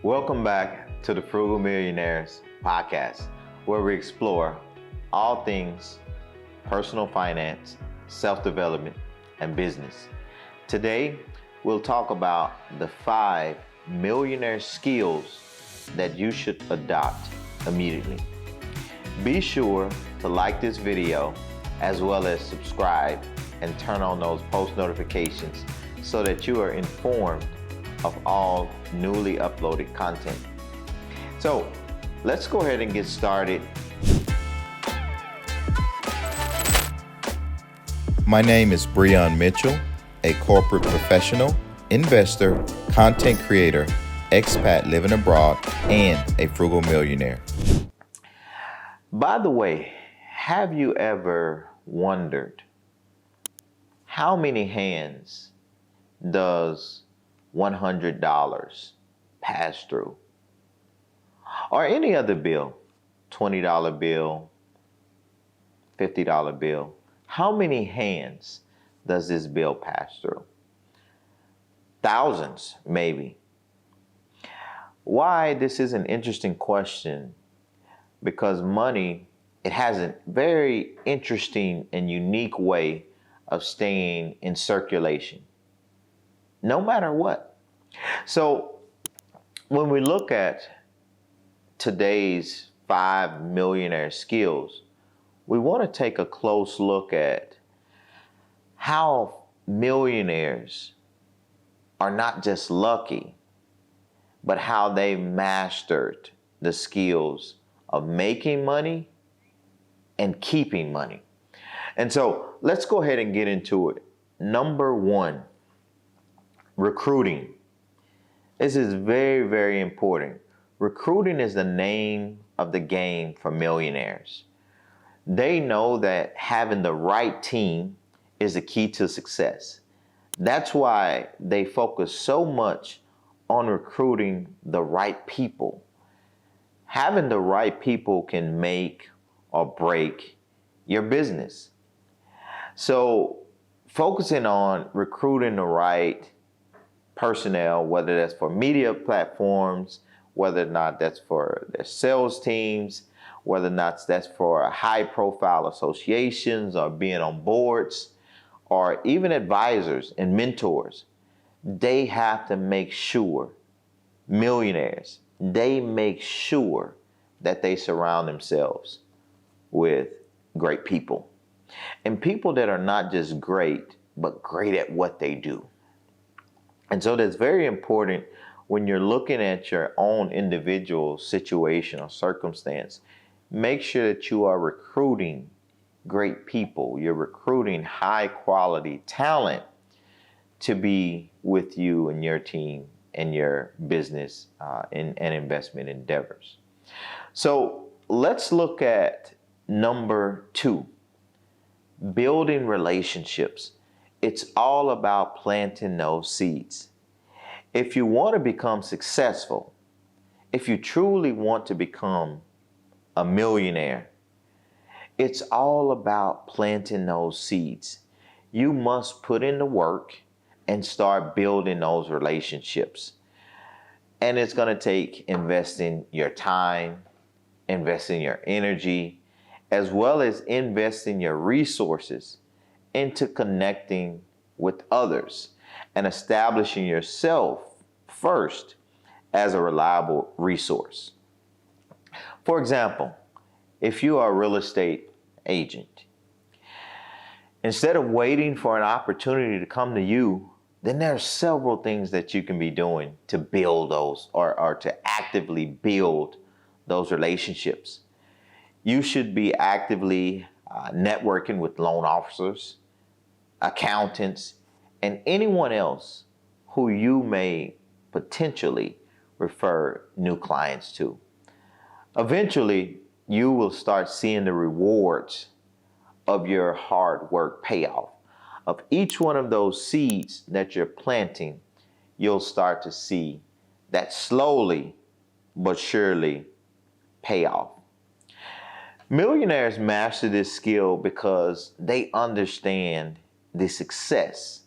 Welcome back to the Frugal Millionaires podcast, where we explore all things personal finance, self-development, and business. Today, we'll talk about the 5 millionaire skills that you should adopt immediately. Be sure to like this video as well as subscribe and turn on those post notifications so that you are informed of all newly uploaded content. So let's go ahead and get started. My name is Brieon Mitchell, a corporate professional, investor, content creator, expat living abroad, and a frugal millionaire. By the way, have you ever wondered how many hands does $100 pass through? Or any other bill, $20 bill, $50 bill. How many hands does this bill pass through? Thousands, maybe. Why this is an interesting question? Because money, it has a very interesting and unique way of staying in circulation, no matter what. So when we look at today's 5 millionaire skills, we want to take a close look at how millionaires are not just lucky, but how they mastered the skills of making money and keeping money. And so let's go ahead and get into it. Number 1, recruiting. This is very, very important. Recruiting is the name of the game for millionaires. They know that having the right team is the key to success. That's why they focus so much on recruiting the right people. Having the right people can make or break your business. So focusing on recruiting the right personnel, whether that's for media platforms, whether or not that's for their sales teams, whether or not that's for high profile associations or being on boards, or even advisors and mentors, they have to make sure, millionaires, they make sure that they surround themselves with great people. And people that are not just great, but great at what they do. And so that's very important when you're looking at your own individual situation or circumstance. Make sure that you are recruiting great people. You're recruiting high quality talent to be with you and your team and your business and investment endeavors. So let's look at number 2, building relationships. It's all about planting those seeds. If you want to become successful, if you truly want to become a millionaire, it's all about planting those seeds. You must put in the work and start building those relationships. And it's going to take investing your time, investing your energy, as well as investing your resources into connecting with others and establishing yourself first as a reliable resource. For example, if you are a real estate agent, instead of waiting for an opportunity to come to you, then there are several things that you can be doing to build those or to actively build those relationships. You should be actively networking with loan officers, accountants, and anyone else who you may potentially refer new clients to. Eventually, you will start seeing the rewards of your hard work payoff. Of each one of those seeds that you're planting, you'll start to see that slowly but surely pay off. Millionaires master this skill because they understand the success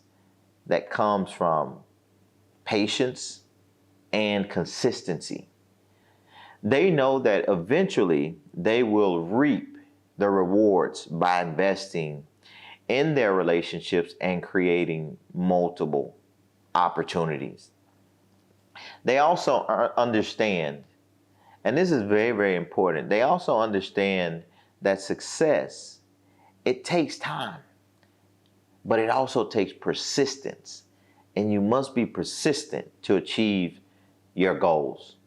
that comes from patience, and consistency. They know that eventually they will reap the rewards by investing in their relationships and creating multiple opportunities. They also understand, and this is very, very important, they also understand that success, it takes time, but it also takes persistence. And you must be persistent to achieve your goals.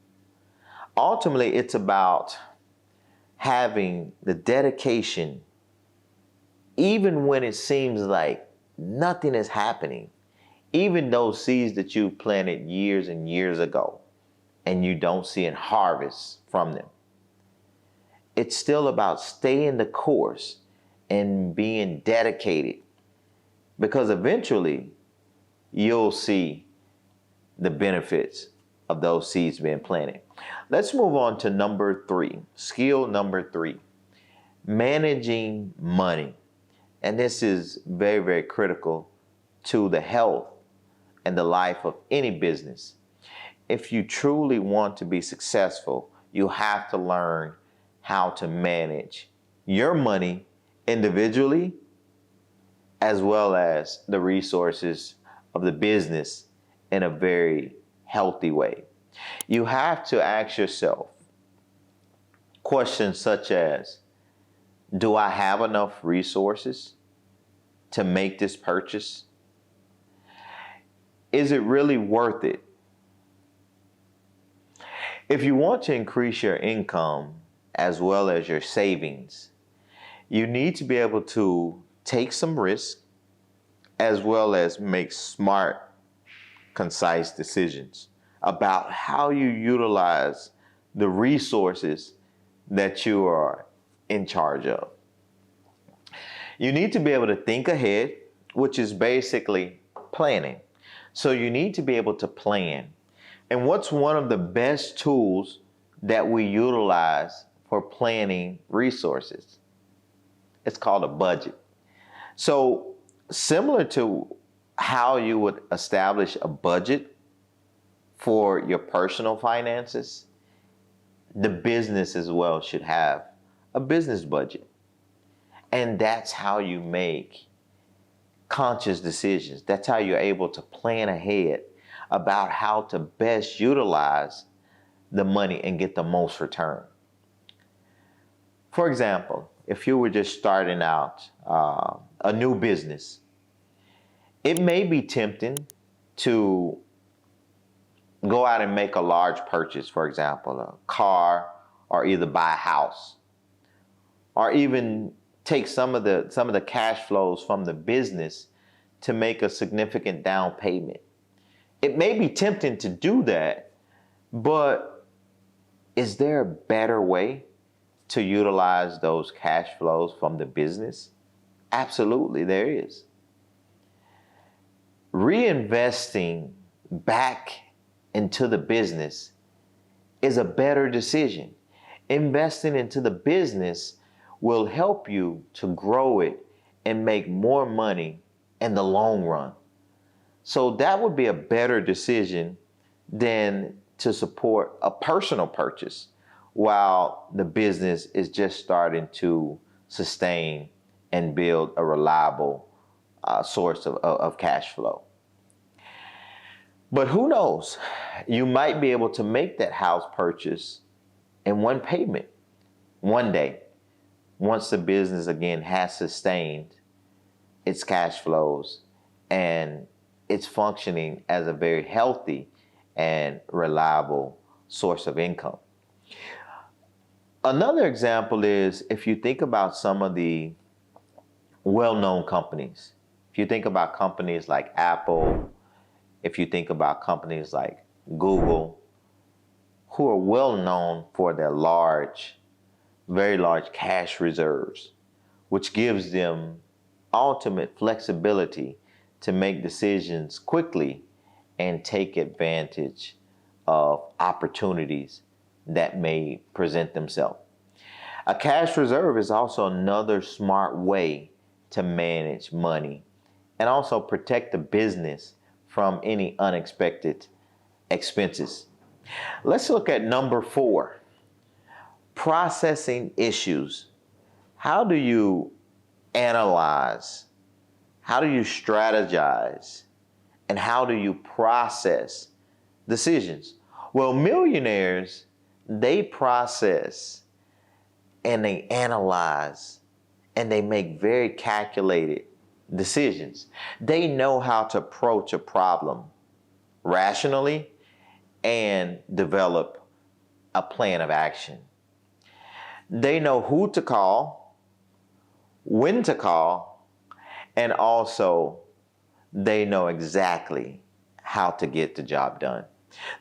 Ultimately, it's about having the dedication, even when it seems like nothing is happening, even those seeds that you planted years and years ago, and you don't see a harvest from them. It's still about staying the course and being dedicated, because eventually you'll see the benefits of those seeds being planted. Let's move on to number 3, skill number 3, managing money. And this is very, very critical to the health and the life of any business. If you truly want to be successful, you have to learn how to manage your money individually, as well as the resources of the business in a very healthy way. You have to ask yourself questions such as, do I have enough resources to make this purchase? Is it really worth it? If you want to increase your income as well as your savings, you need to be able to take some risk as well as make smart, concise decisions about how you utilize the resources that you are in charge of. You need to be able to think ahead, which is basically planning. So you need to be able to plan. And what's one of the best tools that we utilize for planning resources? It's called a budget. So similar to how you would establish a budget for your personal finances, the business as well should have a business budget. And that's how you make conscious decisions. That's how you're able to plan ahead about how to best utilize the money and get the most return. For example, if you were just starting out a new business, it may be tempting to go out and make a large purchase, for example, a car, or either buy a house, or even take some of the cash flows from the business to make a significant down payment. It may be tempting to do that, but is there a better way to utilize those cash flows from the business? Absolutely, there is. Reinvesting back into the business is a better decision. Investing into the business will help you to grow it and make more money in the long run. So that would be a better decision than to support a personal purchase while the business is just starting to sustain and build a reliable source of cash flow. But who knows? You might be able to make that house purchase in one payment one day, once the business again has sustained its cash flows and it's functioning as a very healthy and reliable source of income. Another example is if you think about some of the well-known companies. If you think about companies like Apple, if you think about companies like Google, who are well known for their very large cash reserves, which gives them ultimate flexibility to make decisions quickly and take advantage of opportunities that may present themselves. A cash reserve is also another smart way to manage money and also protect the business from any unexpected expenses. Let's look at number 4, processing issues. How do you analyze? How do you strategize? And how do you process decisions? Well, millionaires, they process and they analyze and they make very calculated decisions. They know how to approach a problem rationally and develop a plan of action. They know who to call, when to call, and also they know exactly how to get the job done.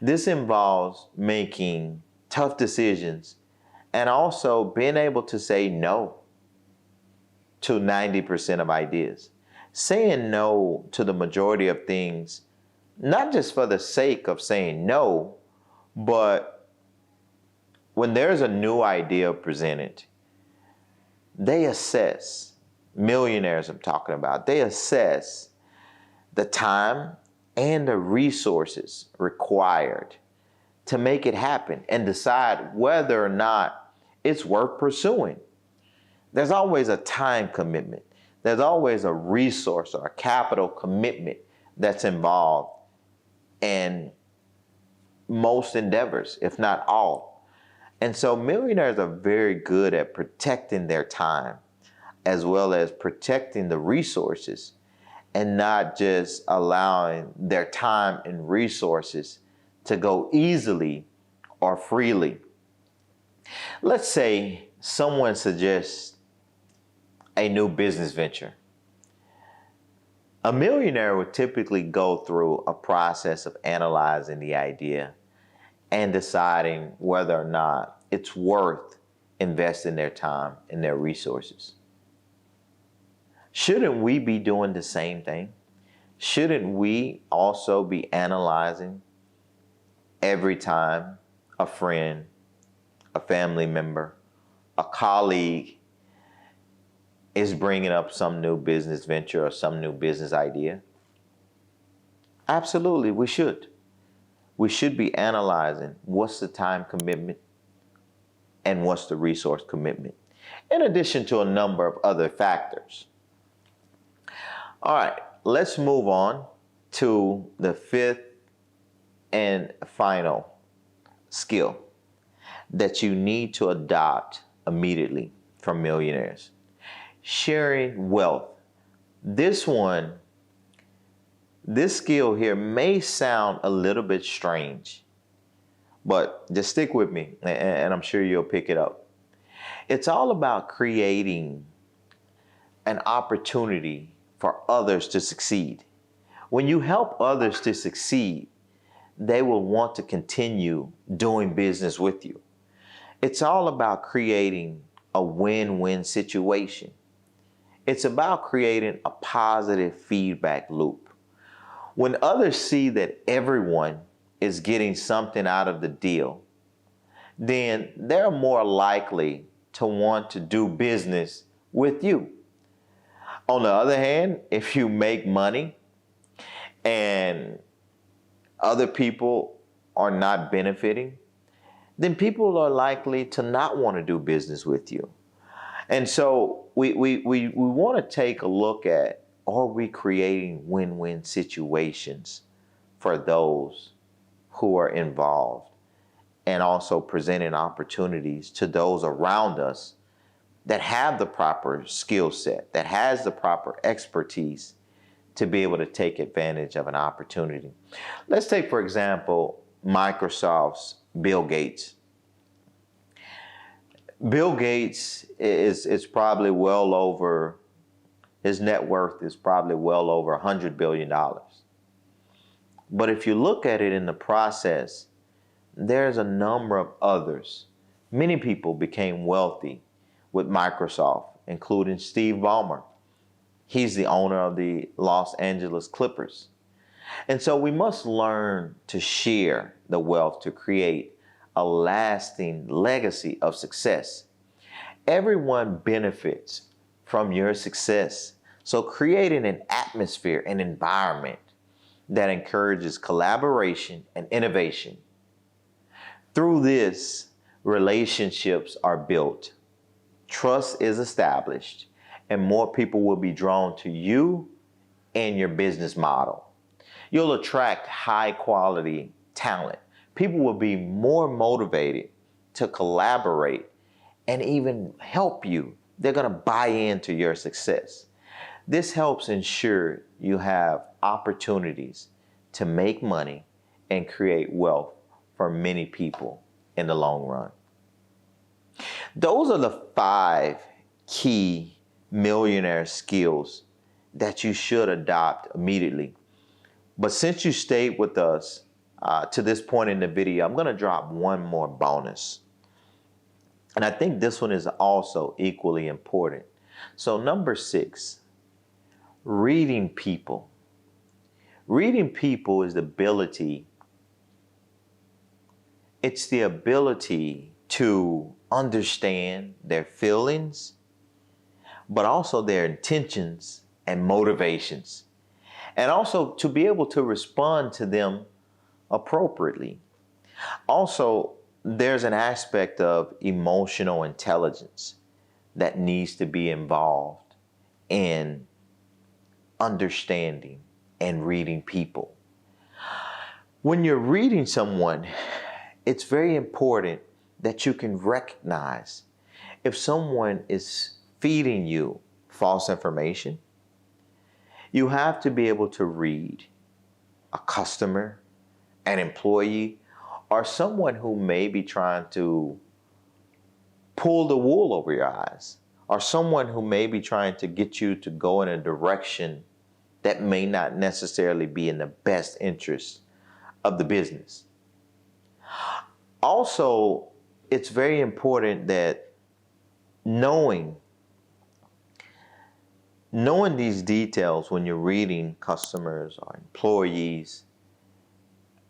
This involves making tough decisions and also being able to say no to 90% of ideas. Saying no to the majority of things, not just for the sake of saying no, but when there's a new idea presented, they assess, millionaires I'm talking about, they assess the time and the resources required to make it happen and decide whether or not it's worth pursuing. There's always a time commitment. There's always a resource or a capital commitment that's involved in most endeavors, if not all. And so millionaires are very good at protecting their time as well as protecting the resources and not just allowing their time and resources to go easily or freely. Let's say someone suggests a new business venture. A millionaire would typically go through a process of analyzing the idea and deciding whether or not it's worth investing their time and their resources. Shouldn't we be doing the same thing? Shouldn't we also be analyzing every time a friend, a family member, a colleague is bringing up some new business venture or some new business idea? Absolutely, we should. We should be analyzing what's the time commitment and what's the resource commitment, in addition to a number of other factors. All right, let's move on to the 5th and final skill that you need to adopt immediately from millionaires. Sharing wealth. This skill here may sound a little bit strange, but just stick with me and I'm sure you'll pick it up. It's all about creating an opportunity for others to succeed. When you help others to succeed, they will want to continue doing business with you. It's all about creating a win-win situation. It's about creating a positive feedback loop. When others see that everyone is getting something out of the deal, then they're more likely to want to do business with you. On the other hand, if you make money and other people are not benefiting, then people are likely to not want to do business with you. And so we want to take a look at, are we creating win-win situations for those who are involved, and also presenting opportunities to those around us that have the proper skill set, that has the proper expertise to be able to take advantage of an opportunity. Let's take, for example, Microsoft's Bill Gates. Bill Gates is probably well over, his net worth is probably well over $100 billion. But if you look at it in the process, there's a number of others. Many people became wealthy with Microsoft, including Steve Ballmer. He's the owner of the Los Angeles Clippers. And so we must learn to share the wealth to create a lasting legacy of success. Everyone benefits from your success. So creating an atmosphere, an environment that encourages collaboration and innovation Through this, relationships are built, trust is established, and more people will be drawn to you and your business model. You'll attract high quality talent. People will be more motivated to collaborate and even help you. They're going to buy into your success. This helps ensure you have opportunities to make money and create wealth for many people in the long run. Those are the 5 key millionaire skills that you should adopt immediately. But since you stayed with us to this point in the video, I'm going to drop one more bonus. And I think this one is also equally important. So number 6, reading people. Reading people is the ability to understand their feelings, but also their intentions and motivations, and also to be able to respond to them appropriately. Also, there's an aspect of emotional intelligence that needs to be involved in understanding and reading people. When you're reading someone, it's very important that you can recognize if someone is feeding you false information. You have to be able to read a customer, an employee, or someone who may be trying to pull the wool over your eyes, or someone who may be trying to get you to go in a direction that may not necessarily be in the best interest of the business. Also, it's very important that knowing these details when you're reading customers or employees,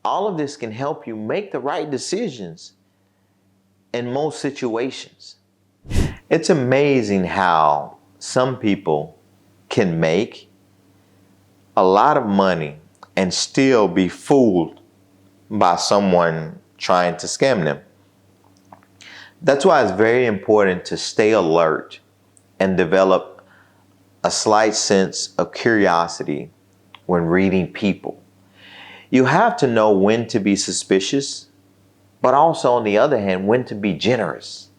all of this can help you make the right decisions in most situations. It's amazing how some people can make a lot of money and still be fooled by someone trying to scam them. That's why it's very important to stay alert and develop a slight sense of curiosity when reading people. You have to know when to be suspicious, but also on the other hand, when to be generous.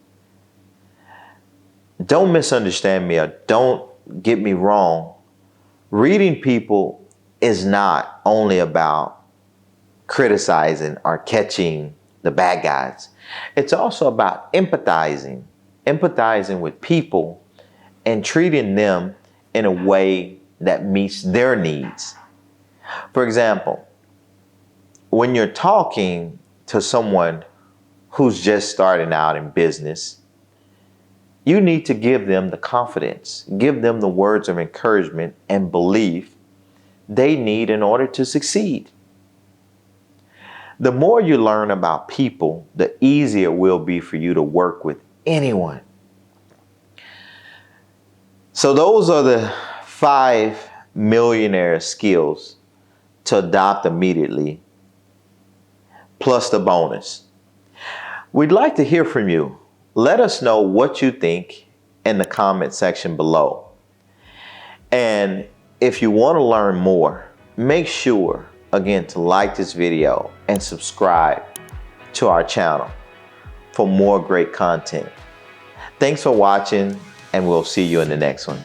Don't misunderstand me, or don't get me wrong. Reading people is not only about criticizing or catching the bad guys. It's also about empathizing with people and treating them in a way that meets their needs. For example, when you're talking to someone who's just starting out in business, you need to give them the confidence, give them the words of encouragement and belief they need in order to succeed. The more you learn about people, the easier it will be for you to work with anyone. So those are the 5 millionaire skills to adopt immediately, plus the bonus. We'd like to hear from you. Let us know what you think in the comment section below. And if you want to learn more, make sure, again, to like this video and subscribe to our channel for more great content. Thanks for watching, and we'll see you in the next one.